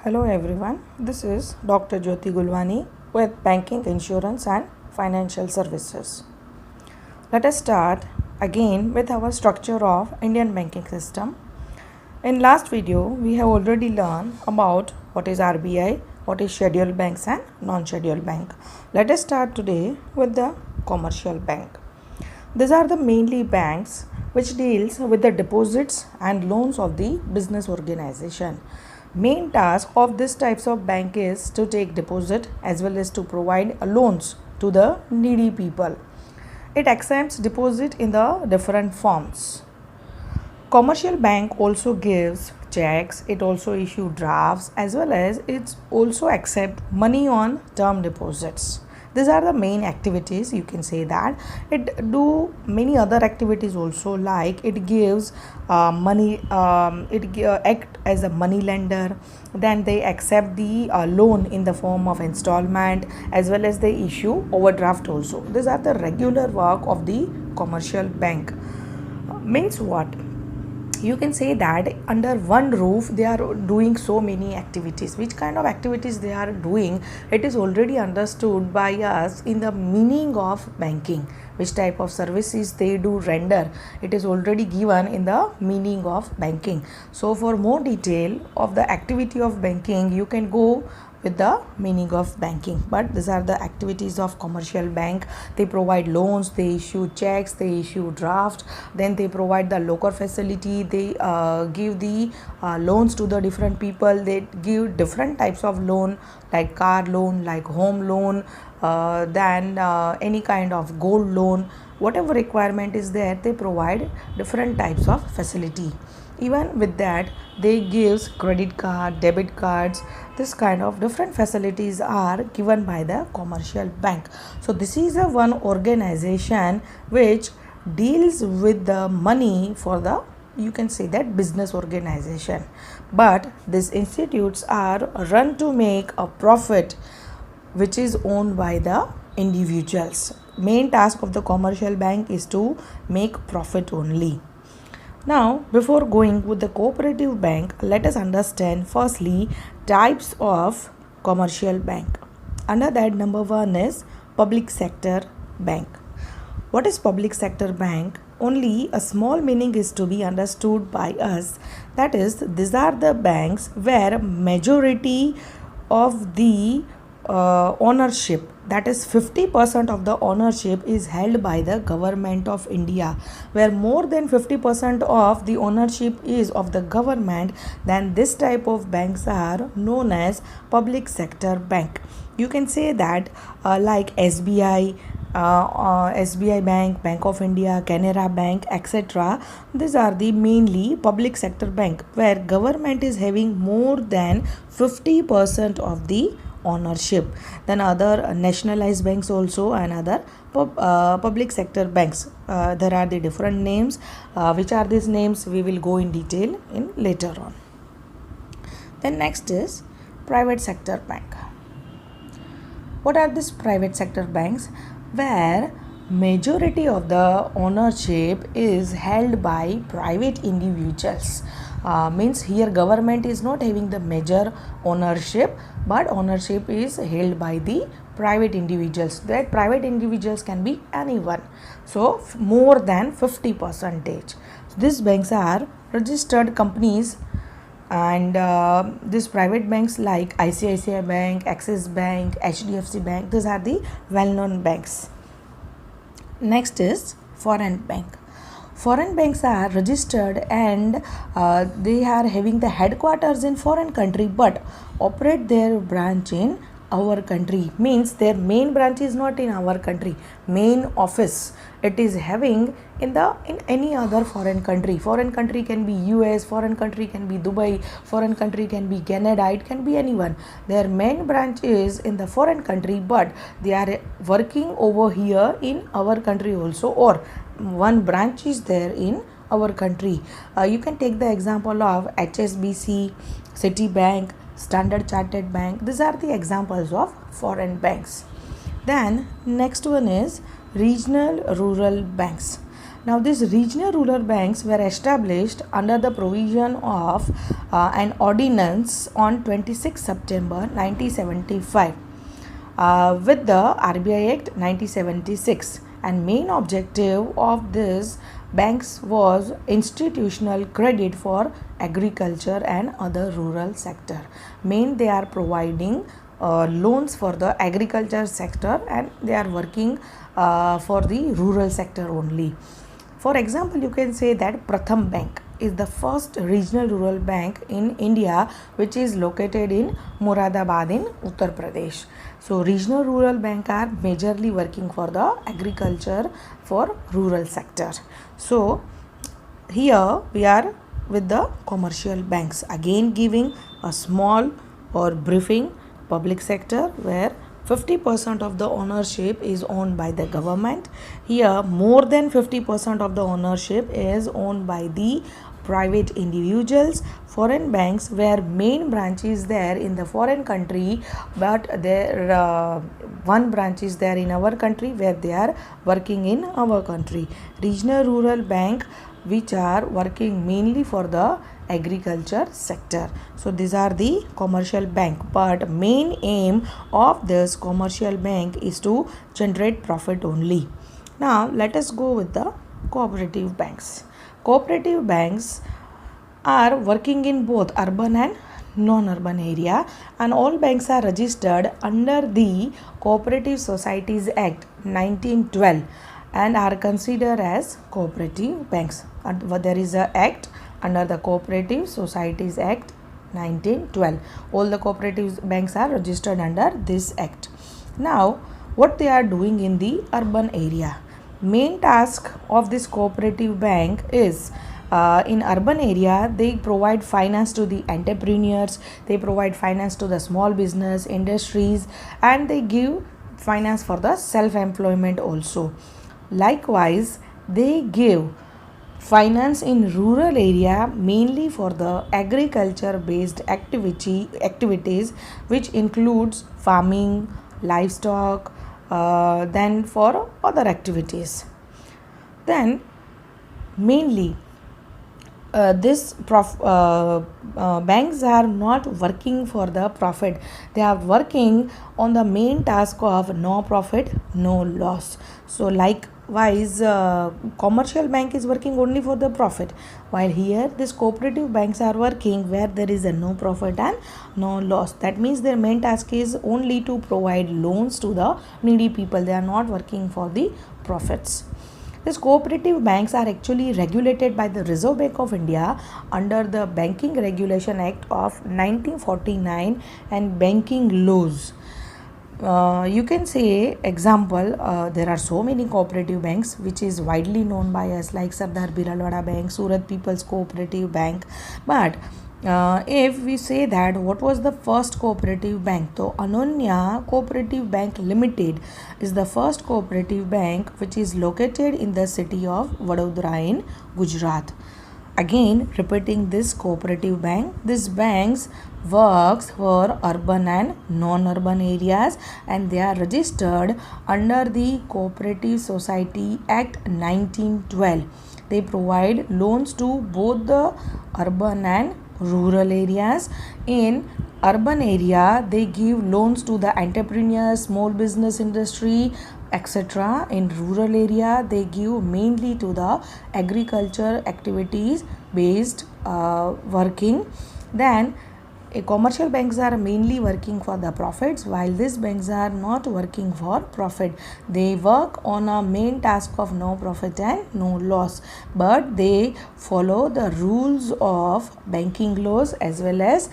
Hello everyone, this is Dr. Jyoti Gulwani with Banking, Insurance and Financial Services. Let us start again with our structure of Indian banking system. In last video, we have already learned about what is RBI, what is scheduled banks and non-scheduled bank. Let us start today with the commercial bank. These are the mainly banks which deals with the deposits and loans of the business organization. Main task of this types of bank is to take deposit as well as to provide loans to the needy people. It accepts deposit in the different forms. Commercial bank also gives checks, it also issue drafts as well as it also accept money on term deposits. These are the main activities, you can say that. It do many other activities also, like it gives money, act as a money lender, then they accept the loan in the form of installment as well as they issue overdraft also. These are the regular work of the commercial bank. Means what? You can say that under one roof they are doing so many activities. Which kind of activities they are doing, it is already understood by us in the meaning of banking. Which type of services they do render, it is already given in the meaning of banking. So for more detail of the activity of banking, you can go with the meaning of banking. But these are the activities of commercial bank. They provide loans, they issue checks, they issue draft, then they provide the local facility, they give the loans to the different people. They give different types of loan, like car loan, like home loan, then any kind of gold loan. Whatever requirement is there, they provide different types of facility. Even with that, they gives credit card, debit cards. This kind of different facilities are given by the commercial bank. So this is a one organization which deals with the money for the, you can say that, business organization. But these institutes are run to make a profit which is owned by the individuals. Main task of the commercial bank is to make profit only. Now, before going with the cooperative bank, let us understand firstly types of commercial bank. Under that, number one is public sector bank. What is public sector bank? Only a small meaning is to be understood by us. That is, these are the banks where majority of the ownership, that is 50% of the ownership, is held by the government of India. Where more than 50% of the ownership is of the government, then this type of banks are known as public sector bank. You can say that like SBI, SBI Bank, Bank of India, Canara Bank, etc. These are the mainly public sector bank where government is having more than 50% of the ownership. Then other nationalized banks also and other public sector banks. There are the different names. Which are these names? We will go in detail in later on. Then next is private sector bank. What are these private sector banks? Where majority of the ownership is held by private individuals. Means here government is not having the major ownership, but ownership is held by the private individuals. That private individuals can be anyone. So more than 50%. These banks are registered companies, and these private banks like ICICI Bank, Axis Bank, HDFC Bank, these are the well-known banks. Next is foreign bank. Foreign banks are registered and they are having the headquarters in foreign country but operate their branch in our country. Means their main branch is not in our country. Main office it is having in any other foreign country. Foreign country can be US, foreign country can be Dubai, foreign country can be Canada, it can be anyone. Their main branch is in the foreign country but they are working over here in our country also, or one branch is there in our country. You can take the example of HSBC, Citibank, Standard Chartered Bank. These are the examples of foreign banks. Then next one is regional rural banks. Now, these regional rural banks were established under the provision of an ordinance on 26 September 1975 with the RBI Act 1976, and main objective of this banks was institutional credit for agriculture and other rural sector. Main, they are providing loans for the agriculture sector, and they are working for the rural sector only. For example, you can say that Pratham Bank is the first regional rural bank in India, which is located in Moradabad in Uttar Pradesh. So regional rural bank are majorly working for the agriculture for rural sector. So here we are with the commercial banks, again giving a small or briefing. Public sector, where 50% of the ownership is owned by the government. Here more than 50% of the ownership is owned by the private individuals. Foreign banks, where main branch is there in the foreign country, but there one branch is there in our country where they are working in our country. Regional rural bank, which are working mainly for the agriculture sector. So these are the commercial bank, but main aim of this commercial bank is to generate profit only. Now let us go with the cooperative banks. Cooperative banks are working in both urban and non-urban area, and all banks are registered under the Cooperative Societies Act 1912 and are considered as cooperative banks. And there is a act under the Cooperative Societies Act 1912. All the cooperative banks are registered under this act. Now, what they are doing in the urban area? Main task of this cooperative bank is in urban area, they provide finance to the entrepreneurs, they provide finance to the small business industries, and they give finance for the self-employment also. Likewise, they give finance in rural area mainly for the agriculture based activities, which includes farming, livestock, then for other activities. Then mainly this banks are not working for the profit. They are working on the main task of no profit, no loss. So likewise, commercial bank is working only for the profit, while here this cooperative banks are working where there is a no profit and no loss. That means their main task is only to provide loans to the needy people. They are not working for the profits. These cooperative banks are actually regulated by the Reserve Bank of India under the Banking Regulation Act of 1949 and banking laws. You can say example, there are so many cooperative banks which is widely known by us, like Sardar Biralwada Bank, Surat People's Cooperative Bank. But if we say that what was the first cooperative bank, so Ananya Cooperative Bank Limited is the first cooperative bank which is located in the city of Vadodara in Gujarat. Again repeating this cooperative bank, this banks works for urban and non-urban areas, and they are registered under the Cooperative Society Act 1912. They provide loans to both the urban and rural areas. In urban area, they give loans to the entrepreneurs, small business industry, etc. In rural area, they give mainly to the agriculture activities based working. Then commercial banks are mainly working for the profits, while these banks are not working for profit. They work on a main task of no profit and no loss, but they follow the rules of banking laws, as well as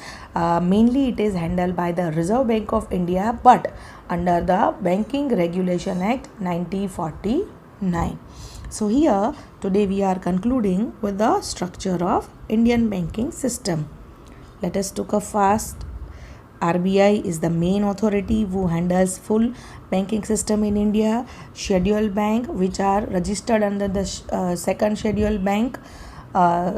mainly it is handled by the Reserve Bank of India, but under the Banking Regulation Act 1949. So here today we are concluding with the structure of Indian banking system. Let us look up fast. RBI is the main authority who handles full banking system in India. Scheduled bank, which are registered under the second schedule bank.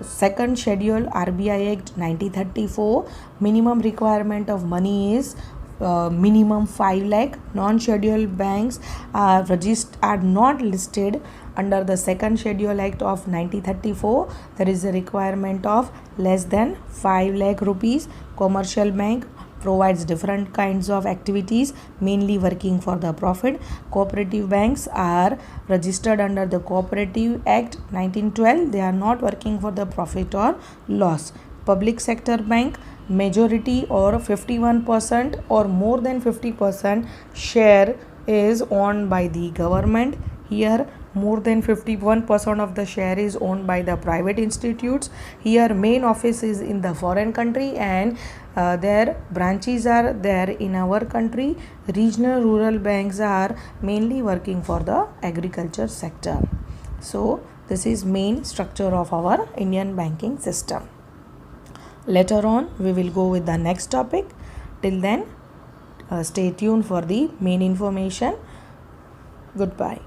Second schedule RBI Act 1934. Minimum requirement of money is minimum 5 lakh. Non-scheduled banks are not listed under the second schedule act of 1934. There is a requirement of less than 5 lakh rupees. Commercial bank provides different kinds of activities, mainly working for the profit. Cooperative banks are registered under the Cooperative Act 1912. They are not working for the profit or loss. Public sector bank, majority or 51% or more than 50% share is owned by the government. Here more than 51% of the share is owned by the private institutes. Here main office is in the foreign country and their branches are there in our country. Regional rural banks are mainly working for the agriculture sector. So this is main structure of our Indian banking system. Later on we will go with the next topic. Till then stay tuned for the main information. Goodbye.